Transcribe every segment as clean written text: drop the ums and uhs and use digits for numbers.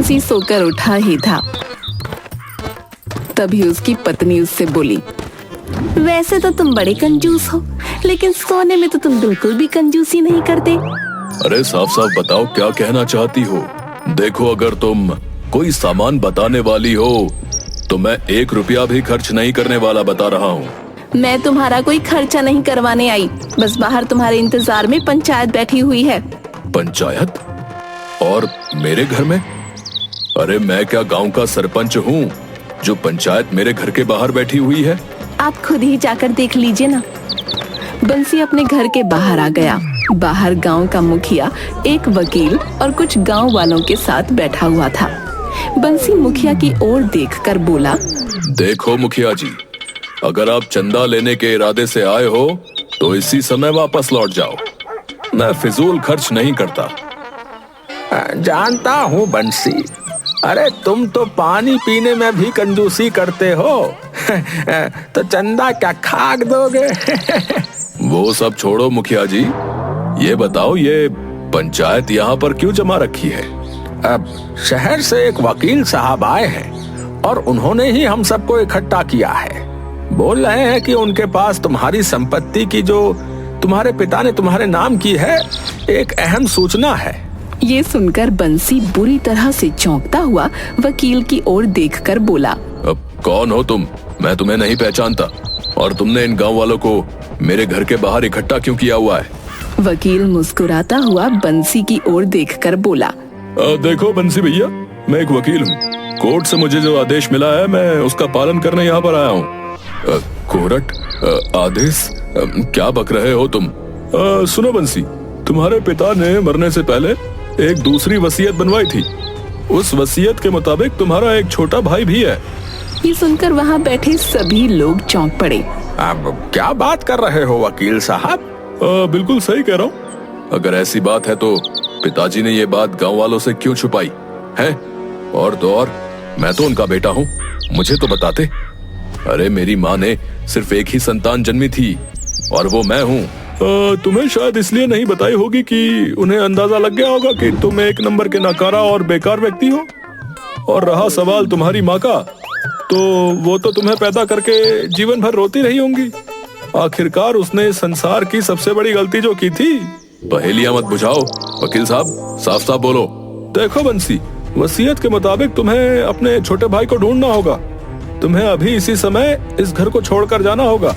बंसी सोकर उठा ही था। तभी उसकी पत्नी उससे बोली, वैसे तो तुम बड़े कंजूस हो, लेकिन सोने में तो तुम बिल्कुल भी कंजूसी नहीं करते। अरे साफ साफ बताओ क्या कहना चाहती हो। देखो, अगर तुम कोई सामान बताने वाली हो तो मैं 1 रुपया भी खर्च नहीं करने वाला बता रहा हूँ। मैं तुम्हारा कोई खर्चा नहीं करवाने आई, बस बाहर तुम्हारे इंतजार में पंचायत बैठी हुई है। पंचायत? और मेरे घर में? अरे मैं क्या गांव का सरपंच हूँ जो पंचायत मेरे घर के बाहर बैठी हुई है? आप खुद ही जाकर देख लीजिए ना। बंसी अपने घर के बाहर आ गया। बाहर गांव का मुखिया, एक वकील और कुछ गांव वालों के साथ बैठा हुआ था। बंसी मुखिया की ओर देखकर बोला, देखो मुखिया जी, अगर आप चंदा लेने के इरादे से आए हो तो इसी समय वापस लौट जाओ। मैं फिजूल खर्च नहीं करता। जानता हूँ बंसी, अरे तुम तो पानी पीने में भी कंजूसी करते हो तो चंदा क्या खाक दोगे? वो सब छोड़ो मुखिया जी, ये बताओ ये पंचायत यहाँ पर क्यों जमा रखी है? अब शहर से एक वकील साहब आए हैं और उन्होंने ही हम सबको इकट्ठा किया है। बोल रहे हैं कि उनके पास तुम्हारी संपत्ति की, जो तुम्हारे पिता ने तुम्हारे नाम की है, एक अहम सूचना है। ये सुनकर बंसी बुरी तरह से चौंकता हुआ वकील की ओर देखकर बोला, अब कौन हो तुम? मैं तुम्हें नहीं पहचानता। और तुमने इन गांव वालों को मेरे घर के बाहर इकट्ठा क्यों किया हुआ है? वकील मुस्कुराता हुआ बंसी की ओर देखकर बोला, देखो बंसी भैया, मैं एक वकील हूँ। कोर्ट से मुझे जो आदेश मिला है मैं उसका पालन करने यहाँ पर आया हूँ। कोर्ट? आदेश? क्या बक रहे हो तुम? सुनो बंसी, तुम्हारे पिता ने मरने से पहले एक दूसरी वसीयत बनवाई थी। उस वसीयत के मुताबिक तुम्हारा एक छोटा भाई भी है। ये सुनकर वहाँ बैठे सभी लोग चौंक पड़े। अब क्या बात कर रहे हो वकील साहब? बिल्कुल सही कह रहा हूँ। अगर ऐसी बात है तो पिताजी ने ये बात गांव वालों से क्यों छुपाई है? और तो और मैं तो उनका बेटा हूँ, मुझे तो बताते। अरे मेरी माँ ने सिर्फ एक ही संतान जन्मी थी और वो मैं हूँ। तुम्हें शायद इसलिए नहीं बताई होगी कि उन्हें अंदाजा लग गया होगा कि तुम एक नंबर के नकारा और बेकार व्यक्ति हो। और रहा सवाल तुम्हारी माँ का, तो वो तो तुम्हें पैदा करके जीवन भर रोती रही होंगी। आखिरकार उसने संसार की सबसे बड़ी गलती जो की थी। पहेलियां मत बुझाओ वकील साहब, साफ साफ बोलो। देखो बंसी, वसीयत के मुताबिक तुम्हें अपने छोटे भाई को ढूंढना होगा। तुम्हें अभी इसी समय इस घर को छोड़कर जाना होगा।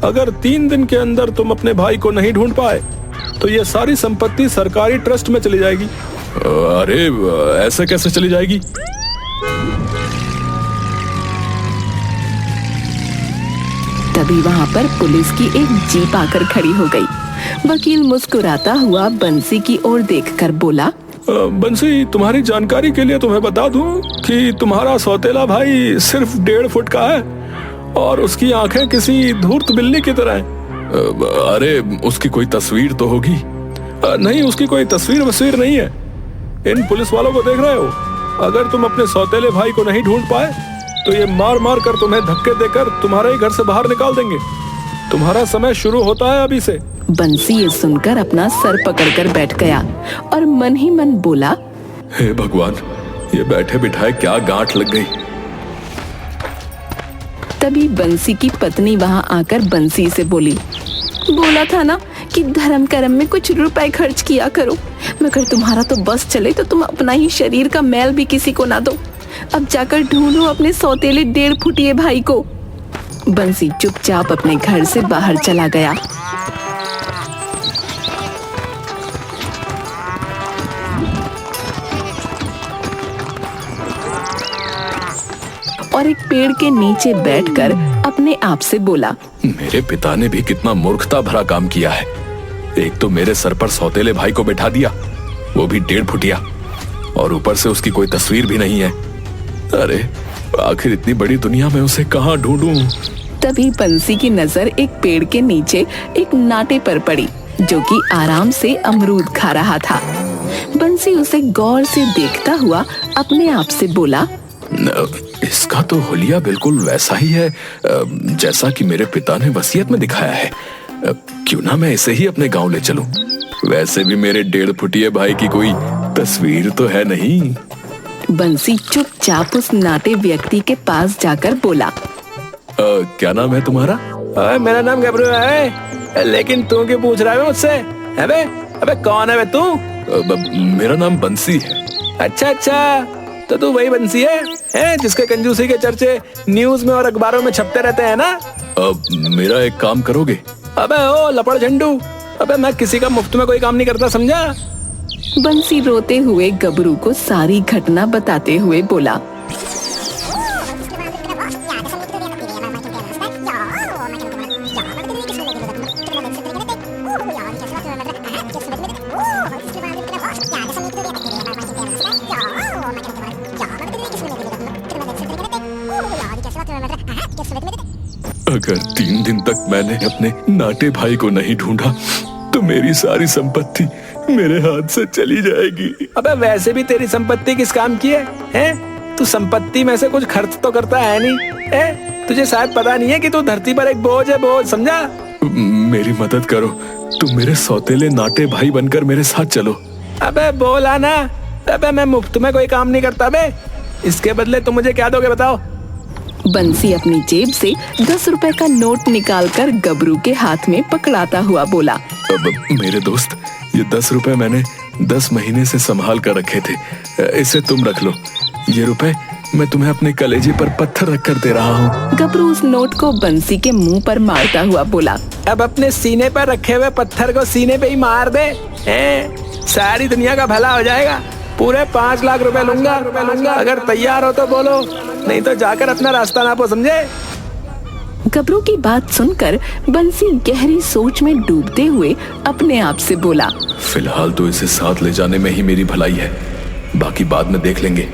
अगर 3 दिन के अंदर तुम अपने भाई को नहीं ढूंढ पाए तो ये सारी संपत्ति सरकारी ट्रस्ट में चली जाएगी। अरे ऐसे कैसे चली जाएगी? तभी वहाँ पर पुलिस की एक जीप आकर खड़ी हो गई। वकील मुस्कुराता हुआ बंसी की ओर देखकर बोला, बंसी, तुम्हारी जानकारी के लिए तुम्हें बता दूं कि तुम्हारा सौतेला भाई सिर्फ 1.5 फुट का है और उसकी आंखें किसी धूर्त बिल्ली की तरह हैं। अरे उसकी कोई तस्वीर तो होगी? नहीं, उसकी कोई तस्वीर नहीं है। इन पुलिस वालों को देख रहे हो? अगर तुम अपने सौतेले भाई को नहीं ढूंढ पाए तो ये मार मार कर तुम्हें धक्के देकर तुम्हारे ही घर से बाहर निकाल देंगे। तुम्हारा समय शुरू होता है अभी से। बंसी ये सुनकर अपना सर पकड़कर बैठ गया और मन ही मन बोला, हे भगवान, ये बैठे बिठाए क्या गांठ लग गई। तभी बंसी की पत्नी वहाँ आकर बंसी से बोली, बोला था ना कि धर्म कर्म में कुछ रुपए खर्च किया करो, मगर तुम्हारा तो बस चले तो तुम अपना ही शरीर का मैल भी किसी को ना दो। अब जाकर ढूंढो अपने सौतेले 1.5 फुटिए भाई को। बंसी चुपचाप अपने घर से बाहर चला गया। और एक पेड़ के नीचे बैठकर अपने आप से बोला, मेरे पिता ने भी कितना मूर्खता भरा काम किया है। एक तो मेरे सर पर सौतेले भाई को बैठा दिया, वो भी 1.5 फुटिया, और ऊपर से उसकी कोई तस्वीर भी नहीं है। अरे आखिर इतनी बड़ी दुनिया में उसे कहाँ ढूंढूं? तभी बंसी की नजर एक पेड़ के नीचे एक नाटे पर पड़ी जो कि आराम से अमरूद खा रहा था। बंसी उसे गौर से देखता हुआ अपने आप से बोला, इसका तो हुलिया बिल्कुल वैसा ही है जैसा कि मेरे पिता ने वसीयत में दिखाया है। क्यों ना मैं इसे ही अपने गांव ले चलूं? वैसे भी मेरे 1.5 फुटिए भाई की कोई तस्वीर तो है नहीं। बंसी चुपचाप उस नाटे व्यक्ति के पास जाकर बोला, क्या नाम है तुम्हारा? मेरा नाम गबरू है, लेकिन तू क्यों पूछ रहा है मुझसे? अबे अबे कौन है बे तू? मेरा नाम बंसी है। अच्छा, तो तू वही बंसी है जिसके कंजूसी के चर्चे न्यूज में और अखबारों में छपते रहते हैं ना? मेरा एक काम करोगे? अबे ओ लपड़ झंडू, अबे मैं किसी का मुफ्त में कोई काम नहीं करता, समझा? बंसी रोते हुए गबरू को सारी घटना बताते हुए बोला, अगर 3 दिन तक मैंने अपने नाटे भाई को नहीं ढूंढा तो मेरी सारी संपत्ति मेरे हाथ से चली जाएगी। अबे वैसे भी तेरी संपत्ति किस काम की है? तू संपत्ति में से कुछ खर्च तो करता है नहीं? तुझे शायद पता नहीं है कि तू धरती पर एक बोझ है, बोझ, समझा? मेरी मदद करो, तुम मेरे सौतेले नाटे भाई बनकर मेरे साथ चलो। अबे बोला ना, अबे मैं मुफ्त में कोई काम नहीं करता बे। इसके बदले तुम मुझे क्या दोगे बताओ? बंसी अपनी जेब से 10 रुपए का नोट निकालकर गबरू के हाथ में पकड़ाता हुआ बोला, अब मेरे दोस्त, ये 10 रुपए मैंने 10 महीने से संभाल कर रखे थे, इसे तुम रख लो। ये रुपए मैं तुम्हें अपने कलेजे पर पत्थर रखकर दे रहा हूँ। गबरू उस नोट को बंसी के मुंह पर मारता हुआ बोला, अब अपने सीने पर रखे हुए पत्थर को सीने पे ही मार दे, सारी दुनिया का भला हो जाएगा। पूरे 5 लाख रुपए लूंगा। अगर तैयार हो तो बोलो, नहीं तो जाकर अपना रास्ता नापो, समझे? गबरू की बात सुनकर बंसी गहरी सोच में डूबते हुए अपने आप से बोला, फिलहाल तो इसे साथ ले जाने में ही मेरी भलाई है, बाकी बाद में देख लेंगे।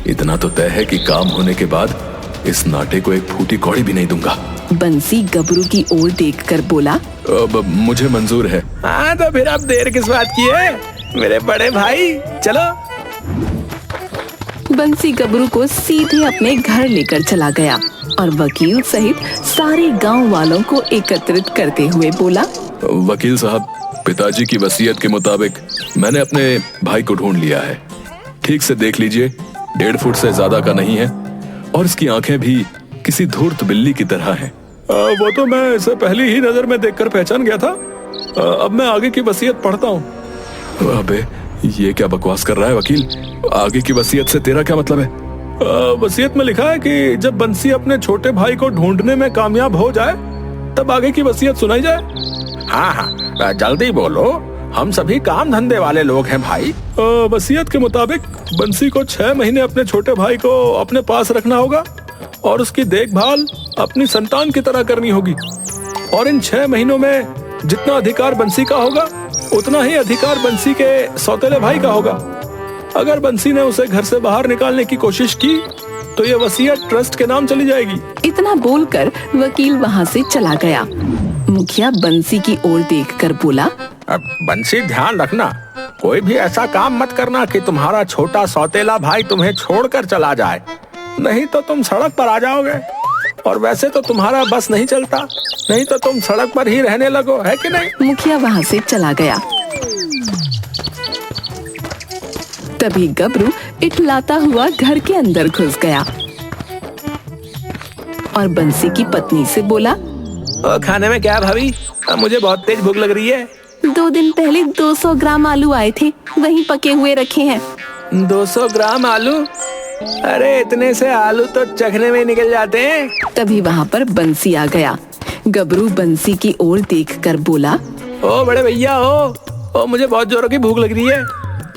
इतना तो तय है कि काम होने के बाद इस नाटे को एक फूटी कौड़ी भी नहीं दूंगा। बंसी गबरू की ओर देखकर बोला, अब मुझे मंजूर है। हाँ तो फिर अब देर किस बात की है मेरे बड़े भाई, चलो। बंसी गबरू को सीधे अपने घर लेकर चला गया और वकील सहित सारे गांव वालों को एकत्रित करते हुए बोला, वकील साहब, पिताजी की वसीयत के मुताबिक मैंने अपने भाई को ढूंढ लिया है। ठीक से देख लीजिए, 1.5 फुट से ज्यादा का नहीं है और इसकी आंखें भी किसी धूर्त बिल्ली की तरह हैं। वो तो मैं इसे पहली ही नजर में देखकर पहचान गया था। अब मैं आगे की वसीयत पढ़ता हूँ। अबे ये क्या बकवास कर रहा है वकील? आगे की वसीयत से तेरा क्या मतलब है? वसीयत में लिखा है कि जब बंसी अपने छोटे भाई को ढूंढने में कामयाब हो जाए तब आगे की वसीयत सुनाई जाए। हाँ, जल्दी बोलो, हम सभी काम धंधे वाले लोग हैं भाई। वसीयत के मुताबिक बंसी को 6 महीने अपने छोटे भाई को अपने पास रखना होगा और उसकी देखभाल अपनी संतान की तरह करनी होगी। और इन 6 महीनों में जितना अधिकार बंसी का होगा उतना ही अधिकार बंसी के सौतेले भाई का होगा। अगर बंसी ने उसे घर से बाहर निकालने की कोशिश की तो ये वसीयत ट्रस्ट के नाम चली जाएगी। इतना बोलकर वकील वहाँ से चला गया। मुखिया बंसी की ओर देखकर बोला, अब बंसी ध्यान रखना, कोई भी ऐसा काम मत करना कि तुम्हारा छोटा सौतेला भाई तुम्हें छोड़कर चला जाए, नहीं तो तुम सड़क पर आ जाओगे। और वैसे तो तुम्हारा बस नहीं चलता, नहीं तो तुम सड़क पर ही रहने लगो, है कि नहीं? मुखिया वहाँ से चला गया। तभी गबरू इठलाता हुआ घर के अंदर घुस गया और बंसी की पत्नी से बोला, खाने में क्या भाभी? मुझे बहुत तेज भूख लग रही है। 2 दिन पहले 200 ग्राम आलू आए थे, वहीं पके हुए रखे हैं। 200 ग्राम आलू? अरे इतने से आलू तो चखने में निकल जाते हैं। तभी वहाँ पर बंसी आ गया। गबरू बंसी की ओर देखकर बोला, ओ बड़े भैया ओ, मुझे बहुत जोरों की भूख लग रही है,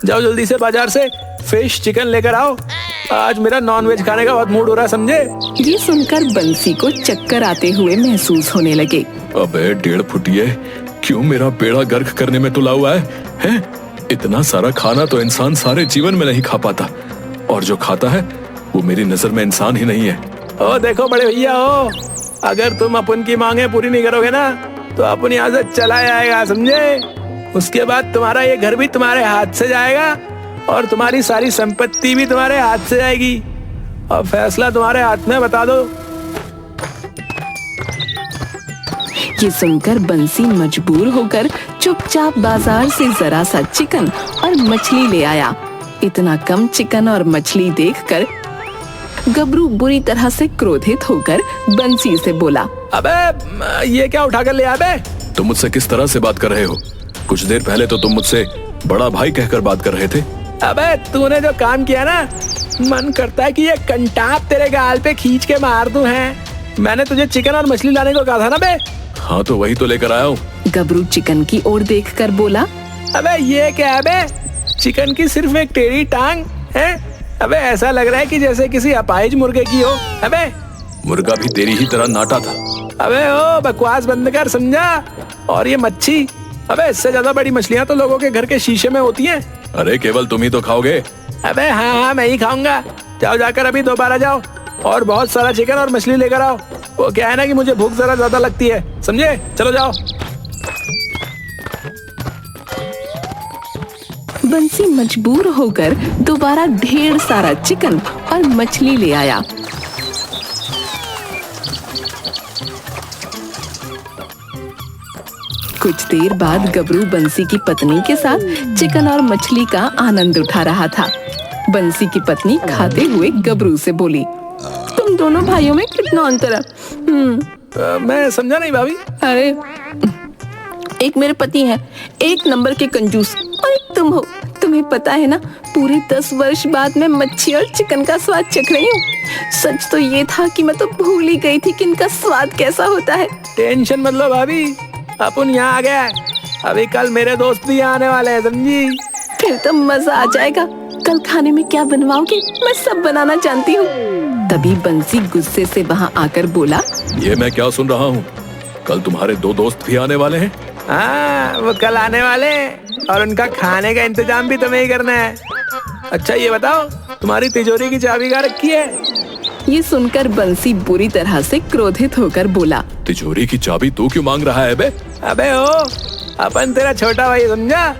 जाओ जल्दी से बाजार से फिश चिकन लेकर आओ, आज मेरा नॉनवेज खाने का बहुत मूड हो रहा है, समझे? ये सुनकर बंसी को चक्कर आते हुए महसूस होने लगे। अबे 1.5 फुटिए, क्यों मेरा बेड़ा गर्क करने में तुला हुआ है? इतना सारा खाना तो इंसान सारे जीवन में नहीं खा पाता, और जो खाता है वो मेरी नजर में इंसान ही नहीं है। ओ देखो बड़े भैया अगर तुम अपन की मांगे पूरी नहीं करोगे ना तो अपन यहाँ से चला जाएगा, समझे? उसके बाद तुम्हारा ये घर भी तुम्हारे हाथ से जाएगा और तुम्हारी सारी संपत्ति भी तुम्हारे हाथ से जाएगी, और फैसला तुम्हारे हाथ में, बता दो। ये सुनकर बंसी मजबूर होकर चुपचाप बाजार से जरा सा चिकन और मछली ले आया। इतना कम चिकन और मछली देखकर गबरू बुरी तरह से क्रोधित होकर बंसी से बोला, अबे ये क्या उठा कर ले आया बे? तुम मुझसे किस तरह से बात कर रहे हो? कुछ देर पहले तो तुम मुझसे बड़ा भाई कहकर बात कर रहे थे। अबे तूने जो काम किया ना, मन करता है कि ये कंटाप तेरे गाल पे खींच के मार दूं है। मैंने तुझे चिकन और मछली लाने को कहा था ना बे? हाँ तो वही तो लेकर आया हूँ। गबरू चिकन की ओर देखकर बोला, अबे ये क्या है बे? चिकन की सिर्फ एक टेढ़ी टांग है। अबे ऐसा लग रहा है कि जैसे किसी अपाहिज मुर्गे की हो। अबे मुर्गा भी तेरी ही तरह नाटा था। अबे ओ बकवास बंद कर, समझा? और ये मच्छी, अबे इससे ज्यादा बड़ी मछलियाँ तो लोगों के घर के शीशे में होती हैं। अरे केवल तुम ही तो खाओगे। अबे हाँ मैं ही खाऊंगा। जाओ जाकर अभी दोबारा जाओ और बहुत सारा चिकन और मछली लेकर आओ। वो क्या है ना कि मुझे भूख जरा ज्यादा लगती है, समझे? चलो जाओ। बंसी मजबूर होकर दोबारा ढेर सारा चिकन और मछली ले आया। कुछ देर बाद गबरू बंसी की पत्नी के साथ चिकन और मछली का आनंद उठा रहा था। बंसी की पत्नी खाते हुए गबरू से बोली, तुम दोनों भाइयों में कितना अंतर है? मैं समझा नहीं भाभी। अरे एक मेरे पति हैं, एक नंबर के कंजूस, और एक तुम हो। तुम्हें पता है ना, पूरे 10 वर्ष बाद मैं मच्छी और चिकन का स्वाद चख रही हूँ। सच तो ये था कि मैं तो भूल ही गई थी कि इनका स्वाद कैसा होता है। टेंशन मत लो भाभी, अपन यहाँ आ गया। अभी कल मेरे दोस्त भी आने वाले हैं, समझी? फिर तो मजा आ जाएगा। कल खाने में क्या बनवाओगे? मैं सब बनाना जानती हूँ। तभी बंसी गुस्से से वहाँ आकर बोला, ये मैं क्या सुन रहा हूँ? कल तुम्हारे 2 दोस्त भी आने वाले हैं? हाँ वो कल आने वाले हैं और उनका खाने का इंतजाम भी तुम्हें ही करना है। अच्छा ये बताओ, तुम्हारी तिजोरी की चाबी कहाँ रखी है? ये सुनकर बंसी बुरी तरह से क्रोधित होकर बोला, तिजोरी की चाबी तू क्यों मांग रहा है बे? अबे ओ, अपन तेरा छोटा भाई, समझा?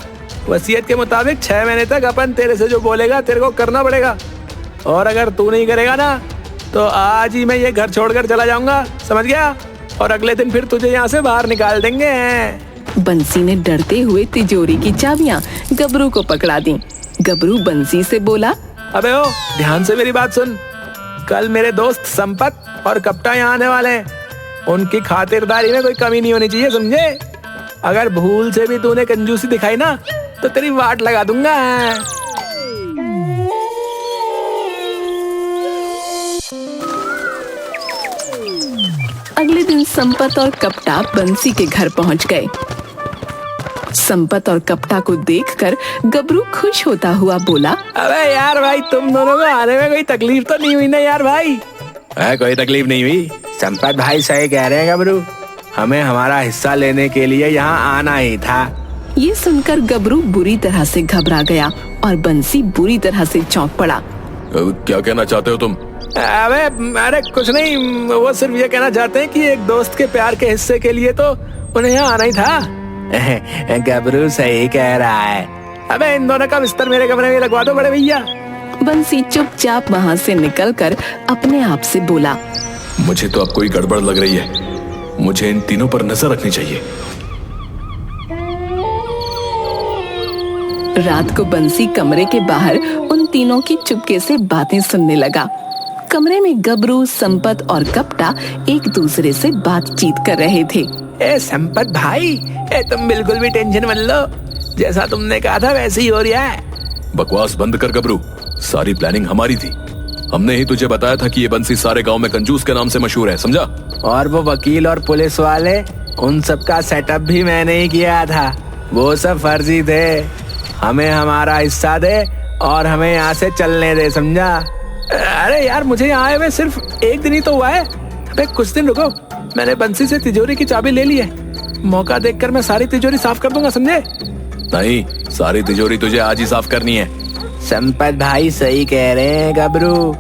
वसीयत के मुताबिक 6 महीने तक अपन तेरे से जो बोलेगा तेरे को करना पड़ेगा। और अगर तू नहीं करेगा ना तो आज ही मैं ये घर छोड़कर चला जाऊंगा, समझ गया? और अगले दिन फिर तुझे यहाँ से बाहर निकाल देंगे। बंसी ने डरते हुए तिजोरी की चाबियां गबरू को पकड़ा दी। गबरू बंसी से बोला, अबे ओ ध्यान से मेरी बात सुन। कल मेरे दोस्त संपत और कप्टा यहाँ आने वाले हैं। उनकी खातिरदारी में कोई कमी नहीं होनी चाहिए, समझे? अगर भूल से भी तूने कंजूसी दिखाई ना तो तेरी वाट लगा दूंगा। अगले दिन संपत और कप्टा बंसी के घर पहुंच गए। संपत और कप्टा को देखकर गबरू खुश होता हुआ बोला, अबे यार भाई, तुम दोनों को आने में कोई तकलीफ तो नहीं हुई ना यार भाई? कोई तकलीफ नहीं हुई। संपत भाई सही कह रहे हैं गबरू, हमें हमारा हिस्सा लेने के लिए यहाँ आना ही था। ये सुनकर गबरू बुरी तरह से घबरा गया और बंसी बुरी तरह से चौंक पड़ा। क्या कहना चाहते हो तुम? अबे अरे कुछ नहीं, वो सिर्फ ये कहना चाहते हैं कि एक दोस्त के प्यार के हिस्से के लिए तो उन्हें यहाँ आना ही था। गबरू सही कह रहा है। अबे इन दोनों का बिस्तर मेरे कमरे में लगवा दो बड़े भैया। बंसी चुपचाप वहाँ से निकलकर अपने आप से बोला, मुझे तो अब कोई गड़बड़ लग रही है। मुझे इन तीनों पर नजर रखनी चाहिए। रात को बंसी कमरे के बाहर उन तीनों की चुपके से बातें सुनने लगा। कमरे में गबरू, संपत और कप्टा एक दूसरे से बातचीत कर रहे थे। ए संपत भाई, तुम बिल्कुल भी टेंशन मत लो, जैसा तुमने कहा था वैसे ही हो रहा है। बकवास बंद कर गबरू, सारी प्लानिंग हमारी थी। हमने ही तुझे बताया था कि ये बंसी सारे गांव में कंजूस के नाम से मशहूर है, समझा? और वो वकील और पुलिस वाले, उन सब का सेटअप भी मैंने ही किया था। वो सब फर्जी थे। हमें हमारा हिस्सा दे और हमें यहाँ से चलने दे, समझा? अरे यार, मुझे यहाँ आए हुए सिर्फ 1 दिन ही तो हुआ है। अबे कुछ दिन रुको, मैंने बंसी से तिजोरी की चाबी ले ली है। मौका देखकर मैं सारी तिजोरी साफ कर दूंगा, समझे? नहीं, सारी तिजोरी तुझे आज ही साफ करनी है। संपत भाई सही कह रहे हैं गबरू।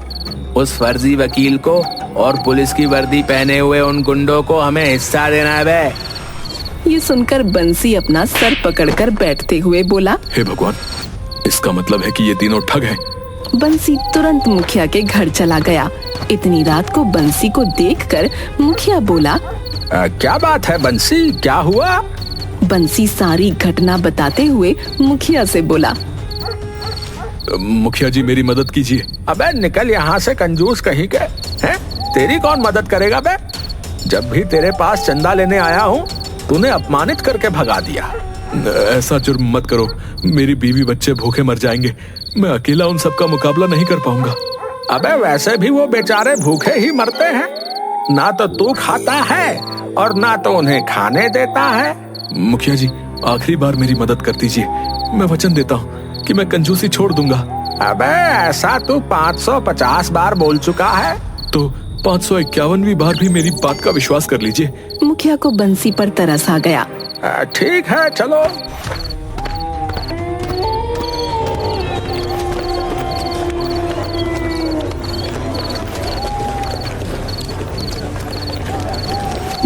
उस फर्जी वकील को और पुलिस की वर्दी पहने हुए उन गुंडों को हमें हिस्सा देना है बे। ये सुनकर बंसी अपना सर पकड़कर बैठते हुए बोला, हे भगवान, इसका मतलब है कि ये तीनों ठग हैं। बंसी तुरंत मुखिया के घर चला गया। इतनी रात को बंसी को देखकर मुखिया बोला, क्या बात है बंसी, क्या हुआ? बंसी सारी घटना बताते हुए मुखिया से बोला, मुखिया जी मेरी मदद कीजिए। अबे निकल यहाँ से कंजूस कहीं के। हैं? तेरी कौन मदद करेगा बे? जब भी तेरे पास चंदा लेने आया हूँ तूने अपमानित करके भगा दिया। ऐसा जुर्म मत करो, मेरी बीवी बच्चे भूखे मर जाएंगे, मैं अकेला उन सबका मुकाबला नहीं कर पाऊंगा। अबे वैसे भी वो बेचारे भूखे ही मरते हैं, ना तो तू खाता है और ना तो उन्हें खाने देता है। मुखिया जी आखिरी बार मेरी मदद कर दीजिए, मैं वचन देता हूँ कि मैं कंजूसी छोड़ दूंगा। अबे ऐसा तू 550 बार बोल चुका है। तो 551वीं बार भी मेरी बात का विश्वास कर लीजिए। मुखिया को बंसी पर तरस आ गया। ठीक है चलो।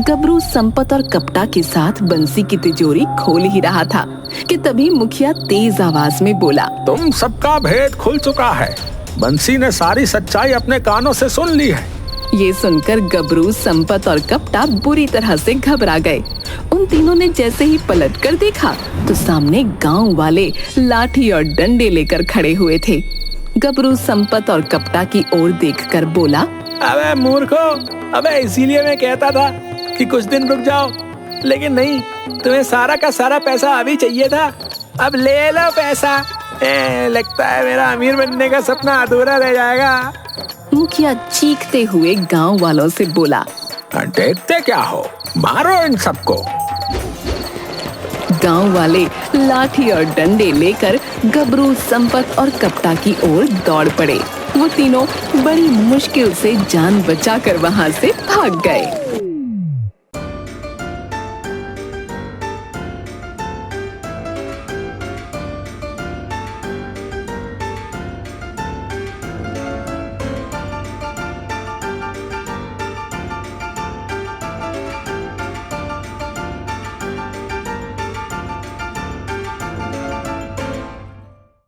गबरू संपत और कपटा के साथ बंसी की तिजोरी खोल ही रहा था कि तभी मुखिया तेज आवाज में बोला, तुम सबका भेद खुल चुका है। बंसी ने सारी सच्चाई अपने कानों से सुन ली है। ये सुनकर गबरू संपत और कपटा बुरी तरह से घबरा गए। उन तीनों ने जैसे ही पलट कर देखा तो सामने गांव वाले लाठी और डंडे लेकर खड़े हुए थे। गबरू संपत और कपटा की ओर देखकर बोला, अबे मूर्खो, अबे इसीलिए मैं कहता था कि कुछ दिन रुक जाओ, लेकिन नहीं, तुम्हें सारा का सारा पैसा अभी चाहिए था। अब ले लो पैसा। लगता है मेरा अमीर बनने का सपना अधूरा रह जाएगा। मुखिया चीखते हुए गांव वालों से बोला, देखते क्या हो, मारो इन सबको। गांव वाले लाठी और डंडे लेकर गबरू संपत और कपटा की ओर दौड़ पड़े। वो तीनों बड़ी मुश्किल से जान बचाकर वहां से भाग गए।